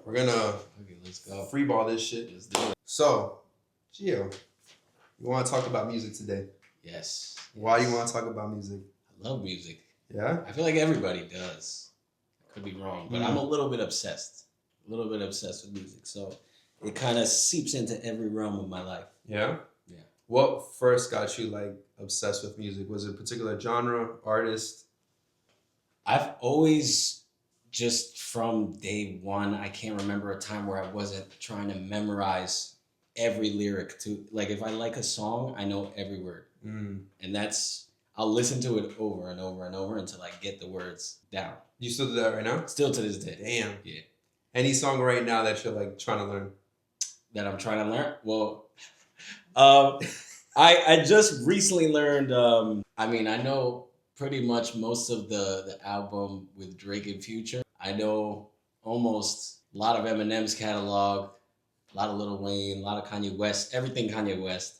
We're gonna Okay, let's go. freeball this shit. Let's do it. So, Gio, you want to talk about music today? Yes. Why do you want to talk about music? I love music. Yeah? I feel like everybody does. I could be wrong, but I'm a little bit obsessed. A little bit obsessed with music. So it kind of seeps into every realm of my life. Yeah? Yeah. What first got you like obsessed with music? Was it a particular genre, artist? I've always, just from day one, I can't remember a time where I wasn't trying to memorize every lyric to, like, if I like a song, I know every word. And I'll listen to it over and over and over until I get the words down. You still do that right now? Still to this day. Damn. Yeah. Any song right now that you're like trying to learn? That I'm trying to learn? Well, I just recently learned, I know pretty much most of the album with Drake and Future. I know almost a lot of Eminem's catalog, a lot of Lil Wayne, a lot of Kanye West, everything Kanye West.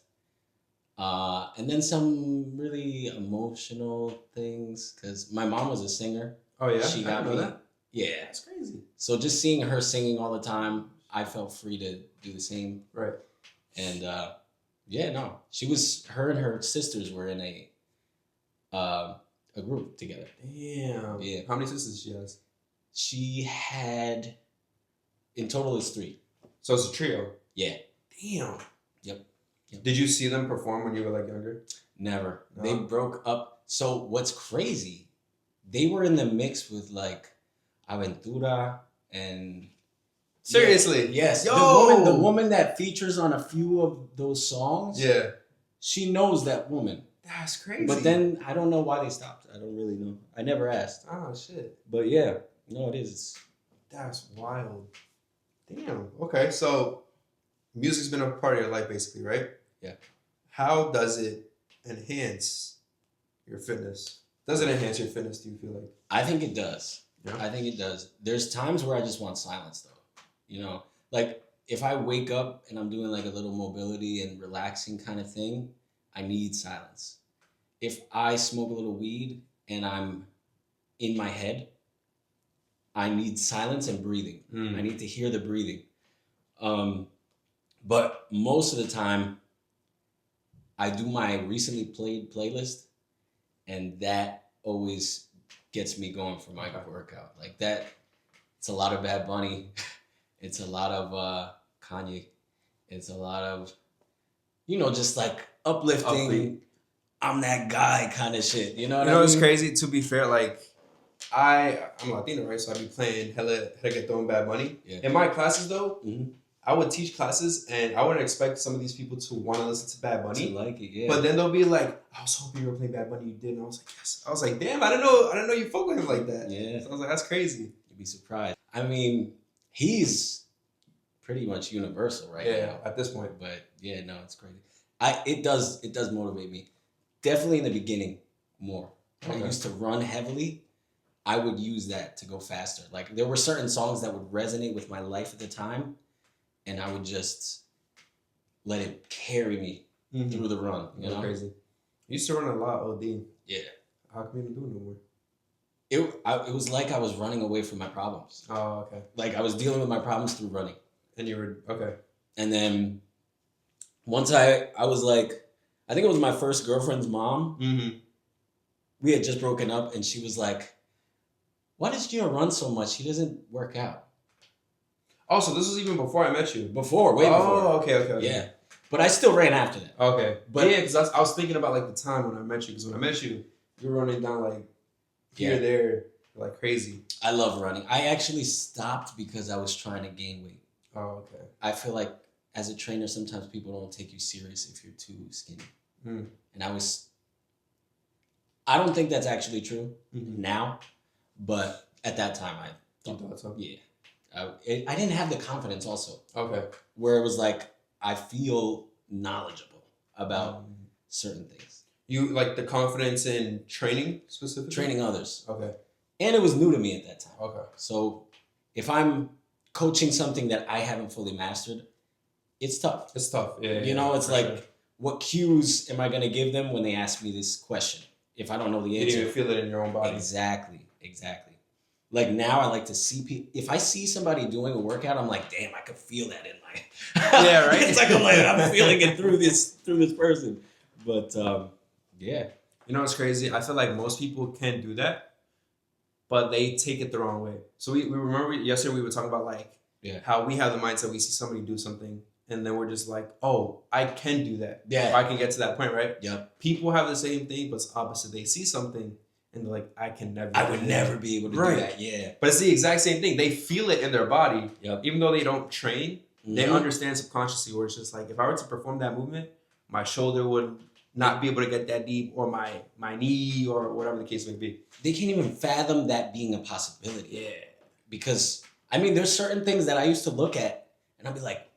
And then some really emotional things, because my mom was a singer. Oh, yeah? She got me. That? Yeah. That's crazy. So just seeing her singing all the time, I felt free to do the same. Right. And her and her sisters were in a group together. Damn. Yeah. How many sisters she has? She had, in total, it's 3. So it's a trio? Yeah. Damn. Yep. Did you see them perform when you were like younger? Never. No? They broke up. So what's crazy, they were in the mix with like Aventura and... Seriously? Yeah, yes. Yo! The woman that features on a few of those songs, yeah, she knows that woman. That's crazy. But then I don't know why they stopped. I don't really know. I never asked. Oh, shit. But yeah, no, it is. That's wild. Damn. Okay, so music's been a part of your life basically, right? Yeah. How does it enhance your fitness? Does it enhance your fitness, do you feel like? I think it does. Yeah. I think it does. There's times where I just want silence, though. You know, like if I wake up and I'm doing like a little mobility and relaxing kind of thing, I need silence. If I smoke a little weed and I'm in my head, I need silence and breathing. I need to hear the breathing. But most of the time, I do my recently played playlist, and that always gets me going for my workout. Like that, it's a lot of Bad Bunny. It's a lot of Kanye. It's a lot of, just like uplifting. Upbeat. I'm that guy kind of shit. You know what I mean? mean? It's crazy. To be fair, like I'm Latino, right? So I be playing hella reggaeton, Bad Bunny. Yeah. In my classes, though, I would teach classes, and I wouldn't expect some of these people to want to listen to Bad Bunny. To like it, yeah. But then they'll be like, "I was hoping you were playing Bad Bunny. You did." And I was like, "Yes." I was like, "Damn, I didn't know you fuck with him like that." Yeah. So I was like, "That's crazy." You'd be surprised. I mean, he's pretty much universal right now. Yeah, at this point. But yeah, no, it's crazy. It does motivate me. Definitely in the beginning more. When I used to run heavily, I would use that to go faster. Like there were certain songs that would resonate with my life at the time, and I would just let it carry me through the run. You know? Crazy. You used to run a lot, OD. Yeah. How come you don't do it no more? It was like I was running away from my problems. Oh, okay. Like I was dealing with my problems through running. And you were, okay. And then once I was like, I think it was my first girlfriend's mom. We had just broken up, and she was like, "Why does Gio run so much? He doesn't work out." Oh, so this was even before I met you? Way before. Oh, okay. Yeah. But I still ran after that. Okay. But yeah, because I was thinking about like the time when I met you. Because when I met you, you were running down like here, there, like crazy. I love running. I actually stopped because I was trying to gain weight. Oh, okay. I feel like as a trainer, sometimes people don't take you serious if you're too skinny. And I don't think that's actually true now, but at that time I thought so. Yeah. I didn't have the confidence also. Okay. Where it was like, I feel knowledgeable about certain things. You like the confidence in training specifically? Training others. Okay. And it was new to me at that time. Okay. So if I'm coaching something that I haven't fully mastered, it's tough. It's tough. Yeah. It's like, sure. What cues am I going to give them when they ask me this question? If I don't know the answer. You didn't feel it in your own body. Exactly. Like now I like to see people. If I see somebody doing a workout, I'm like, damn, I could feel that in my. Yeah, right. It's like I'm feeling it through this person. But yeah. You know what's crazy? I feel like most people can do that, but they take it the wrong way. So we remember yesterday we were talking about like how we have the mindset we see somebody do something and then we're just like, oh, I can do that. Yeah. Or I can get to that point, right? Yep. People have the same thing, but it's opposite. They see something and they're like, I would never be able to do that. Yeah. But it's the exact same thing. They feel it in their body. Yep. Even though they don't train, they understand subconsciously where it's just like, if I were to perform that movement, my shoulder would not be able to get that deep, or my knee, or whatever the case may be. They can't even fathom that being a possibility. Yeah. Because, I mean, there's certain things that I used to look at, and I'd be like,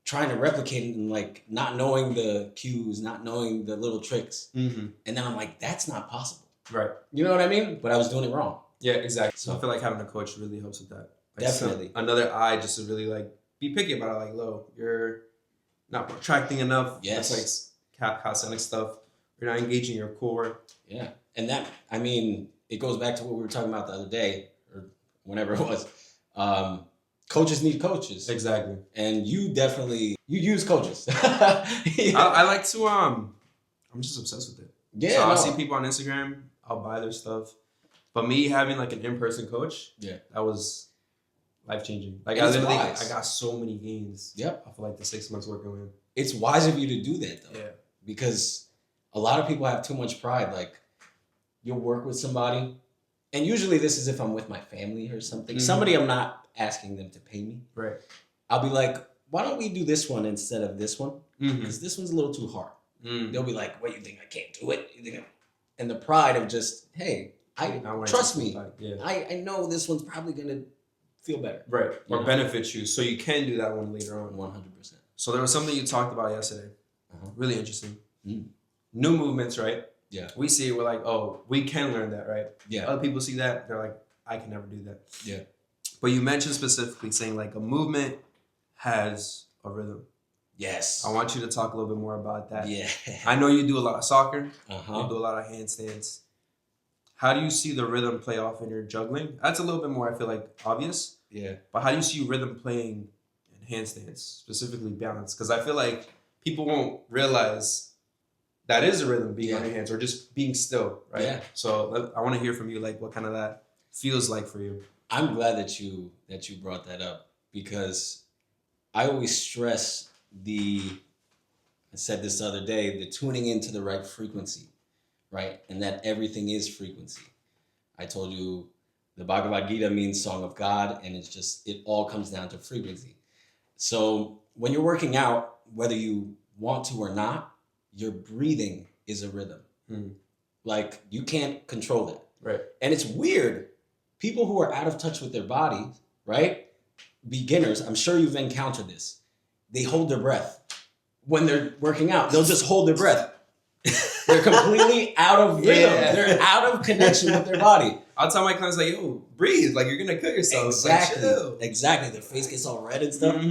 trying to replicate it and like not knowing the cues, not knowing the little tricks. Mm-hmm. And then I'm like, that's not possible. Right. You know what I mean? But I was doing it wrong. Yeah, exactly. So I feel like having a coach really helps with that. Like Definitely. Another eye just to really like be picky about it. Like, Lo, you're not retracting enough. Yes. That's like calisthenic stuff. You're not engaging your core. Yeah. And that, I mean, it goes back to what we were talking about the other day, or whenever it was. Coaches need coaches. Exactly. And you use coaches. I like to, I'm just obsessed with it. Yeah. So I'll see people on Instagram, I'll buy their stuff. But me having like an in-person coach, that was life-changing. Like I got so many gains. Yep. I feel like the 6 months working with him. It's wise of you to do that though. Yeah. Because a lot of people have too much pride. Like you'll work with somebody, and usually this is if I'm with my family or something. Mm-hmm. Somebody I'm not asking them to pay me. Right. I'll be like, why don't we do this one instead of this one? Because this one's a little too hard. They'll be like, what, you think I can't do it? You think and the pride of just, hey, I trust me. Yeah. I know this one's probably going to feel better. Right. Or benefit you. So you can do that one later on. 100%. So there was something you talked about yesterday. Really interesting. New movements, right? Yeah. We see it, we're like, oh, we can learn that, right? Yeah. Other people see that, they're like, I can never do that. Yeah. But you mentioned specifically saying like a movement has a rhythm. Yes. I want you to talk a little bit more about that. Yeah. I know you do a lot of soccer. You do a lot of handstands. How do you see the rhythm play off in your juggling? That's a little bit more, I feel like, obvious. Yeah. But how do you see rhythm playing in handstands, specifically balance? Because I feel like people won't realize that is a rhythm being on your hands or just being still, right? Yeah. So I want to hear from you, like what kind of that feels like for you. I'm glad that you brought that up, because I always stress I said this the other day, the tuning into the right frequency, right? And that everything is frequency. I told you the Bhagavad Gita means song of God, and it all comes down to frequency. So when you're working out, whether you want to or not, your breathing is a rhythm. Like you can't control it. Right. And it's weird. People who are out of touch with their bodies, right? Beginners, I'm sure you've encountered this. They hold their breath. When they're working out, they'll just hold their breath. They're completely out of rhythm. Yeah. They're out of connection with their body. I'll tell my clients like, yo, breathe. Like you're going to kill yourself. Exactly. Like, exactly. Their face gets all red and stuff.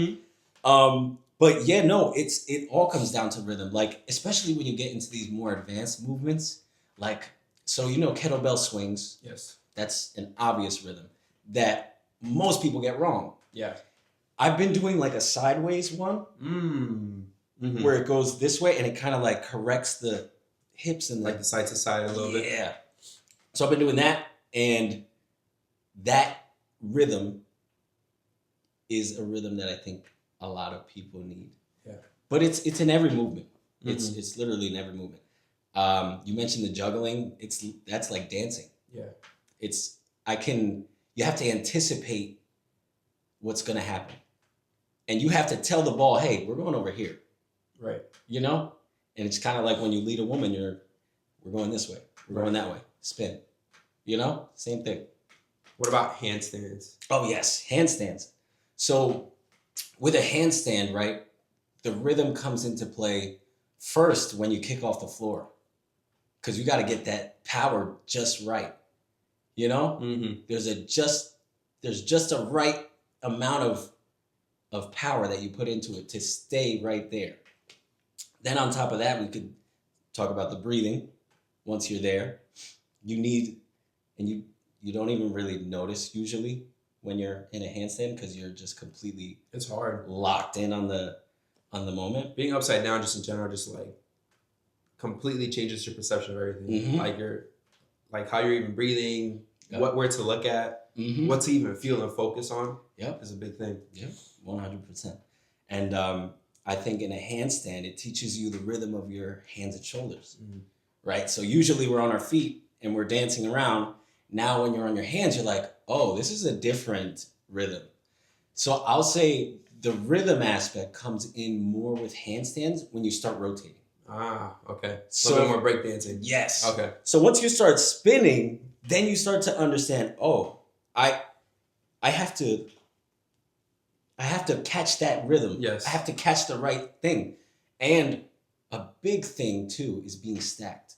But yeah, no, it all comes down to rhythm. Like, especially when you get into these more advanced movements, like, so kettlebell swings. Yes. That's an obvious rhythm that most people get wrong. Yeah. I've been doing like a sideways one where it goes this way and it kind of like corrects the hips and like the side to side a little bit. Yeah. So I've been doing that, and that rhythm is a rhythm that I think a lot of people need. Yeah. But it's in every movement. It's literally in every movement. You mentioned the juggling. That's like dancing. Yeah. You have to anticipate what's going to happen. And you have to tell the ball, hey, we're going over here. Right. And it's kind of like when you lead a woman, we're going this way. We're going that way. Spin. Same thing. What about handstands? Oh, yes. Handstands. So with a handstand, right, the rhythm comes into play first when you kick off the floor. Because you got to get that power just right. There's just a right amount of power that you put into it to stay right there. Then on top of that, we could talk about the breathing. Once you're there, you you don't even really notice usually when you're in a handstand because you're just completely It's hard. locked in on the moment. Being upside down just in general just like completely changes your perception of everything. Like how you're even breathing, where to look at, what to even feel and focus on. Yep. Is a big thing. Yep, 100%. And I think in a handstand, it teaches you the rhythm of your hands and shoulders, right? So usually we're on our feet and we're dancing around. Now when you're on your hands, you're like, oh, this is a different rhythm. So I'll say the rhythm aspect comes in more with handstands when you start rotating. Ah, okay. So, a little bit more breakdancing. Yes. Okay. So once you start spinning, then you start to understand, oh, I have to catch that rhythm. Yes. I have to catch the right thing. And a big thing too is being stacked.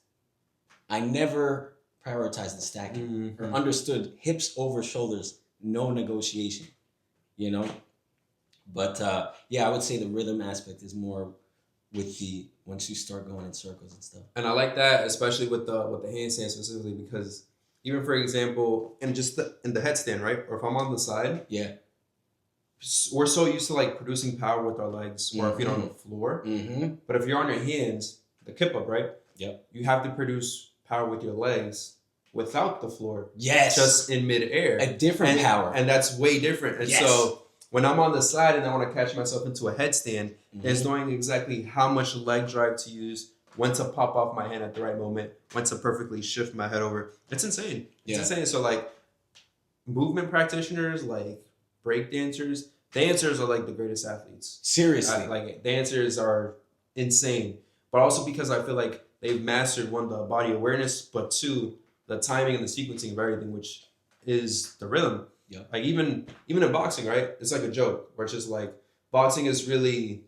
I never prioritized the stacking or understood hips over shoulders, no negotiation, you know? But I would say the rhythm aspect is more with the once you start going in circles and stuff. And I like that, especially with the handstand specifically, because even for example, in the headstand, right? Or if I'm on the side, we're so used to like producing power with our legs or our feet on the floor. But if you're on your hands, the kip up, right? Yep. You have to produce power with your legs without the floor. Yes. Just in midair. A different power. And that's way different. And so when I'm on the side and I want to catch myself into a headstand, it's knowing exactly how much leg drive to use, when to pop off my hand at the right moment, when to perfectly shift my head over. It's insane. It's insane. So like movement practitioners, like break dancers are like the greatest athletes. Seriously. Like dancers are insane. But also because I feel like they've mastered one, the body awareness, but two, the timing and the sequencing of everything, which is the rhythm. Yeah. Like even in boxing, right? It's like a joke where it's just like boxing is really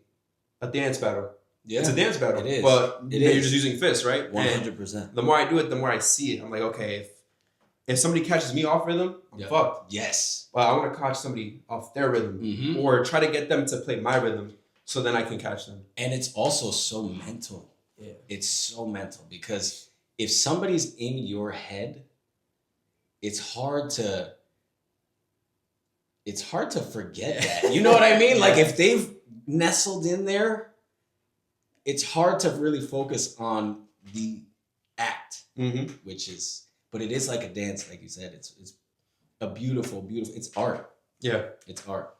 a dance battle. Yeah. It's a dance battle. It is. But you're just using fists, right? 100%. The more I do it, the more I see it. I'm like, okay, if somebody catches me off rhythm, I'm fucked. Yes. But I want to catch somebody off their rhythm or try to get them to play my rhythm so then I can catch them. And it's also so mental. Yeah. It's so mental because if somebody's in your head, it's hard to forget that. You know what I mean? Like if they've nestled in there, it's hard to really focus on the act, which is, but it is like a dance, like you said. It's a beautiful, it's art. Yeah. It's art,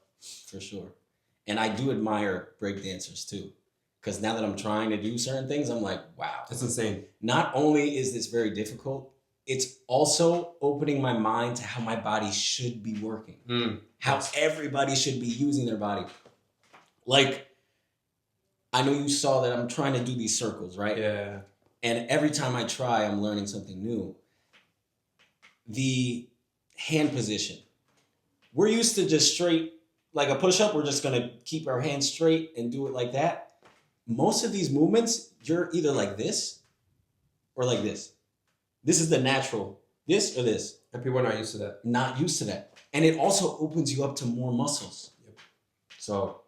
for sure. And I do admire break dancers too. Because now that I'm trying to do certain things, I'm like, wow. That's insane. Not only is this very difficult, it's also opening my mind to how my body should be working. How everybody should be using their body. Like, I know you saw that I'm trying to do these circles, right? Yeah. And every time I try, I'm learning something new. The hand position. We're used to just straight, like a push-up, we're just going to keep our hands straight and do it like that. Most of these movements, you're either like this or like this. This is the natural, this or this. And people are not used to that. Not used to that. And it also opens you up to more muscles. Yep. So,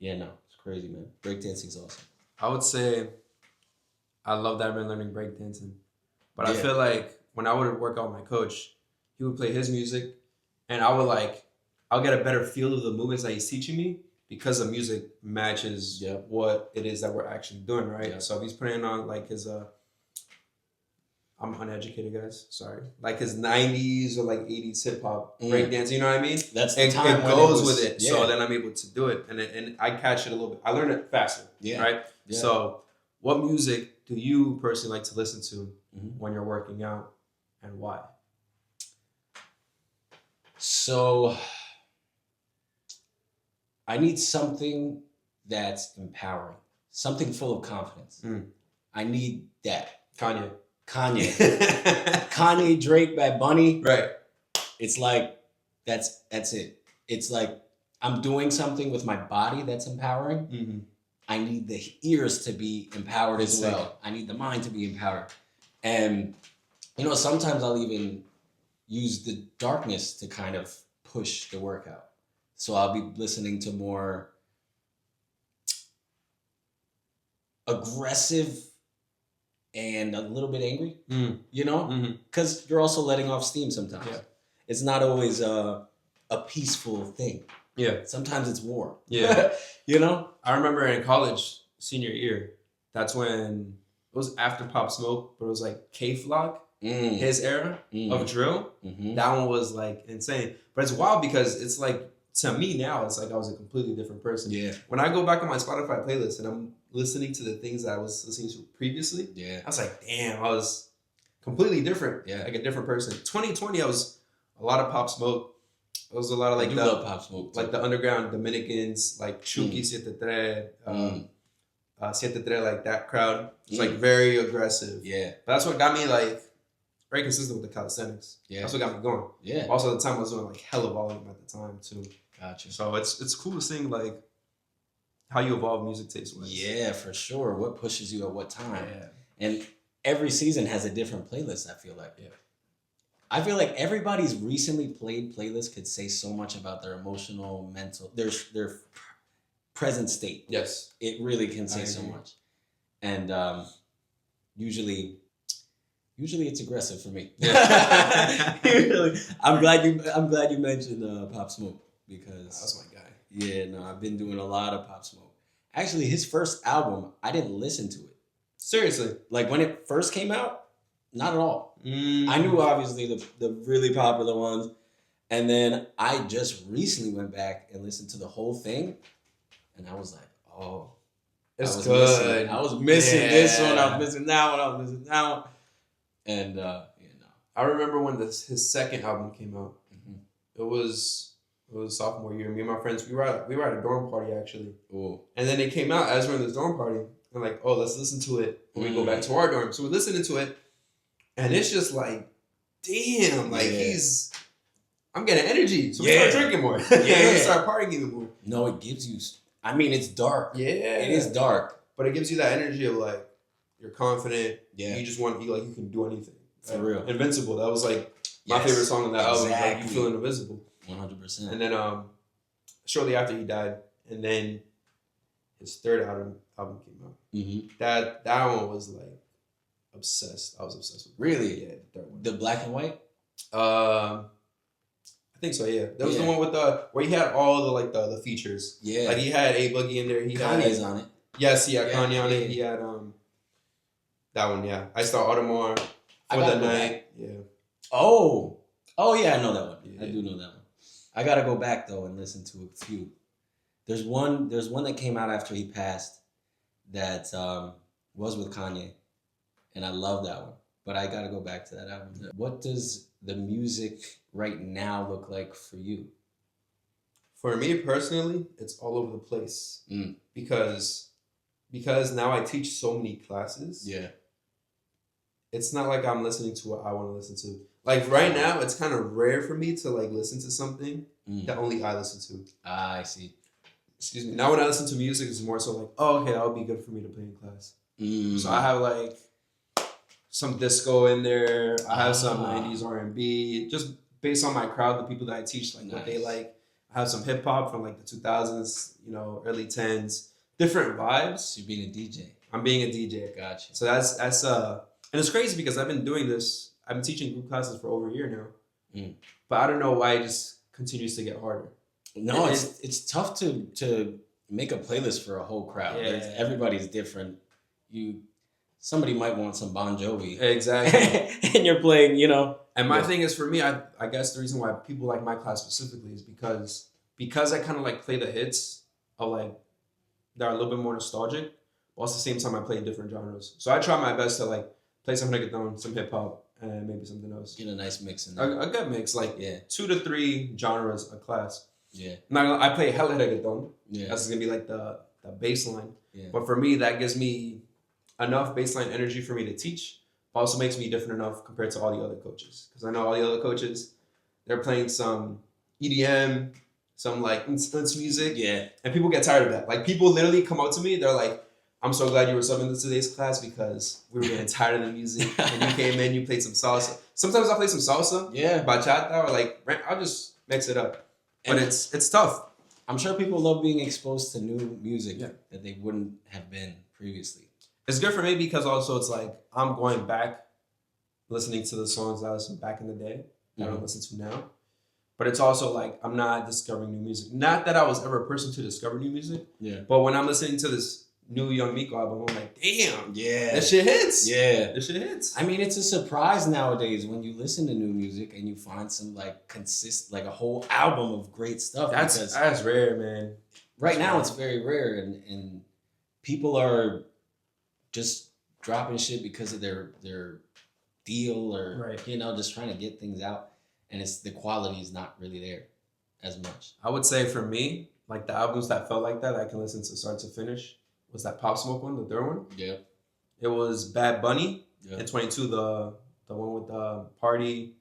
yeah, no, it's crazy, man. Breakdancing's awesome. I would say I love that I've been learning breakdancing. But I feel like when I would work out with my coach, he would play his music and I'll get a better feel of the movements that he's teaching me because the music matches what it is that we're actually doing, right? Yep. So if he's putting on like his I'm uneducated, guys. Sorry. Like his 90s or like 80s hip hop breakdance, you know what I mean? That's the time it goes with it. Yeah. So then I'm able to do it. And I catch it a little bit. I learn it faster, right? Yeah. So what music do you personally like to listen to when you're working out and why? So I need something that's empowering, something full of confidence. I need that. Kanye. Kanye, Drake, Bad Bunny. Right. It's like, that's it. It's like, I'm doing something with my body that's empowering. I need the ears to be empowered as well. I need the mind to be empowered. And, you know, sometimes I'll even use the darkness to kind of push the workout. So I'll be listening to more aggressive and a little bit angry, you know? Mm-hmm. Because you're also letting off steam sometimes. Yeah. It's not always a peaceful thing. Yeah. Sometimes it's war. Yeah. You know? I remember in college, senior year, that's when it was after Pop Smoke, but it was like K-Flock, his era of drill. Mm-hmm. That one was like insane. But it's wild because it's like, to me now, it's like I was a completely different person. Yeah. When I go back on my Spotify playlist and I'm listening to the things that I was listening to previously, I was like, damn, I was completely different. Yeah. Like a different person. 2020, I was a lot of Pop Smoke. It was a lot of like I love Pop Smoke too. Like the underground Dominicans, like Chucky, 73, 73, like that crowd. It's like very aggressive. Yeah. But that's what got me like very consistent with the calisthenics. Yeah. That's what got me going. Yeah. Also at the time I was doing like hella volume at the time too. Gotcha. So it's cool seeing like how you evolve music taste wise. Yeah, for sure. What pushes you at what time. Yeah. And every season has a different playlist, I feel like. Yeah. I feel like everybody's recently played playlist could say so much about their emotional, mental, their present state. Yes. It really can say so much. And usually it's aggressive for me. Usually, I'm glad you mentioned Pop Smoke because that's my guy. Yeah, no, I've been doing a lot of Pop Smoke. Actually, his first album, I didn't listen to it. Seriously? Like when it first came out, not at all. I knew obviously the really popular ones, and then I just recently went back and listened to the whole thing, and I was like, oh, it's good. I was missing this one. I was missing that one. I was missing that one. And I remember when his second album came out. Mm-hmm. It was sophomore year. Me and my friends, we were at a dorm party actually. Ooh. And then it came out as we're in this dorm party. I'm like, oh, let's listen to it when we go back to our dorm. So we're listening to it, and it's just like, damn, like I'm getting energy. So we start drinking more. We start partying even more. No, it gives you. I mean, it's dark. Yeah, it is dark, but it gives you that energy of like you're confident. Yeah, you just want you can do anything. For real. Invincible. That was like my favorite song on that album. Like you feeling invisible. 100%. And then shortly after he died, and then his third album came out. Mm-hmm. That one was like obsessed. I was obsessed with it. Really? Yeah, the third one. The black and white? I think so, yeah. That was the one with where he had all the features. Yeah. Like he had A Boogie in there. Kanye's on it. Yes, he had Kanye on it. He had that one, yeah. I Star Audemars for the night. Yeah. Oh yeah, I know that one. Yeah. I do know that one. I gotta go back though and listen to a few. There's one that came out after he passed that was with Kanye, and I love that one. But I gotta go back to that album. What does the music right now look like for you? For me personally, it's all over the place. Because now I teach so many classes. Yeah. It's not like I'm listening to what I want to listen to. Like right now, it's kind of rare for me to like listen to something that only I listen to. I see. Excuse me. Now when I listen to music, it's more so like, oh, okay, that would be good for me to play in class. So I have like some disco in there. I have some 90s R&B, just based on my crowd, the people that I teach, like what they like. I have some hip hop from like the 2000s, early 10s, different vibes. So you're being a DJ. I'm being a DJ. Gotcha. So that's and it's crazy because I've been doing this. I've been teaching group classes for over a year now, but I don't know why it just continues to get harder. No, it's tough to make a playlist for a whole crowd. Yeah. Everybody's different. Somebody might want some Bon Jovi. Exactly. And you're playing, And my thing is, for me, I guess the reason why people like my class specifically is because I kind of like play the hits of like that are a little bit more nostalgic, but also at the same time I play different genres. So I try my best to like play some reggaeton, some hip hop, and maybe something else. Get a nice mix in there. A good mix, like 2 to 3 genres a class. Yeah. Now I play hella reggaeton. Yeah. That's gonna be like the bass line. Yeah. But for me, that gives me enough baseline energy for me to teach, but also makes me different enough compared to all the other coaches. Because I know all the other coaches, they're playing some EDM, some like dance music. Yeah. And people get tired of that. Like people literally come up to me, they're like, I'm so glad you were subbing to today's class because we were getting tired of the music. And you came in, you played some salsa. Sometimes I'll play some salsa. Yeah. Bachata, or like, I'll just mix it up. But it's tough. I'm sure people love being exposed to new music that they wouldn't have been previously. It's good for me because also it's like I'm going back, listening to the songs that I listened back in the day that I don't listen to now. But it's also like I'm not discovering new music. Not that I was ever a person to discover new music. Yeah. But when I'm listening to this new Young Miko album, I'm like, damn. Yeah. That shit hits. Yeah. That shit hits. I mean, it's a surprise nowadays when you listen to new music and you find some like a whole album of great stuff. That's rare, man. Right now it's very rare, and people are just dropping shit because of their deal or just trying to get things out. And the quality is not really there as much. I would say for me, like the albums that felt like that I can listen to start to finish was that Pop Smoke one, the third one. Yeah. It was Bad Bunny and 22, the one with the party.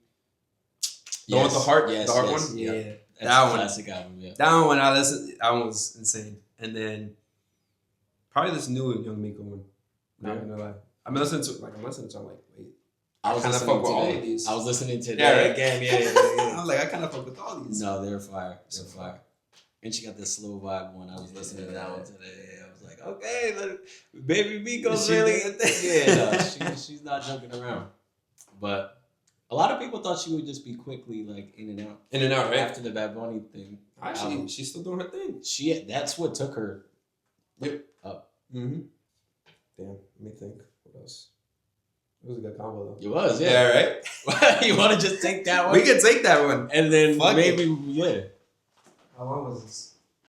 The one with the heart, the heart one. Yeah. That's that one. Classic album, yeah. That one when I listened, that one was insane. And then probably this new Young Miko one. Not gonna lie. I'm listening to I'm like, wait. I was kind of fuck with all of these. I was listening to that again. Yeah. I was like, I kind of fuck with all these. No, they're fire. They're fire. And she got the slow vibe one. I was listening to that one today. I was like, okay, baby Miko's really. She's not jumping around. But a lot of people thought she would just be quickly like in and out. In and out, right? After the Bad Bunny thing. Actually, she's still doing her thing. That's what took her up. Mm-hmm. Damn, let me think. What else? It was a good combo though. It was, yeah. Yeah, right? You want to just take that one? We can take that one. And then Fuck maybe, it. How long was this?